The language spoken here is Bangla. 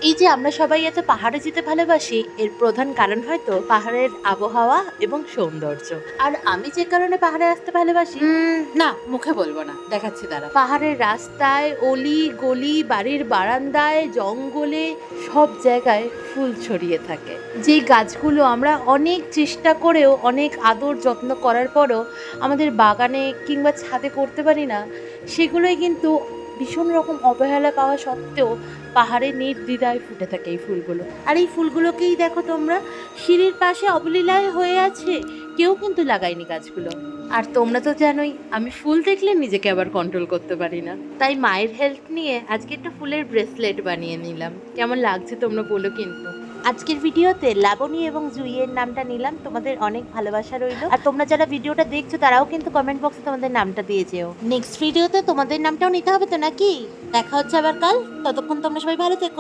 এই যে আমরা সবাই এত পাহাড়ে যেতে ভালোবাসি, এর প্রধান কারণ হয়তো পাহাড়ের আবহাওয়া এবং সৌন্দর্য। আর আমি যে কারণে পাহাড়ে আসতে ভালোবাসি, না মুখে বলবো না, দেখাচ্ছি দাঁড়া। পাহাড়ের রাস্তায়, অলি গলি, বাড়ির বারান্দায়, জঙ্গলে সব জায়গায় ফুল ছড়িয়ে থাকে। যে গাছগুলো আমরা অনেক চেষ্টা করেও, অনেক আদর যত্ন করার পরও আমাদের বাগানে কিংবা ছাদে করতে পারি না, সেগুলোই কিন্তু ভীষণ রকম অবহেলা পাওয়া সত্ত্বেও পাহাড়ে নির্দ্বিধায় ফুটে থাকে এই ফুলগুলো। আর এই ফুলগুলোকেই দেখো তোমরা, সিঁড়ির পাশে অবলীলায় হয়ে আছে, কেউ কিন্তু লাগায়নি গাছগুলো। আর তোমরা তো জানোই আমি ফুল দেখলে নিজেকে আবার কন্ট্রোল করতে পারি না, তাই মায়ের হেল্প নিয়ে আজকে একটা ফুলের ব্রেসলেট বানিয়ে নিলাম। কেমন লাগছে তোমরা বলো কিন্তু। আজকের ভিডিওতে লাবণী এবং জুইয়ের নামটা নিলাম, তোমাদের অনেক ভালোবাসা রইলো। আর তোমরা যারা ভিডিওটা দেখছো তারাও কিন্তু কমেন্ট বক্সে তোমাদের নামটা দিয়ে যেও। নেক্সট ভিডিওতে তোমাদের নামটাও নিতে হবে তো নাকি? দেখা হচ্ছে আবার কাল, ততক্ষণ তোমরা সবাই ভালো থেকো।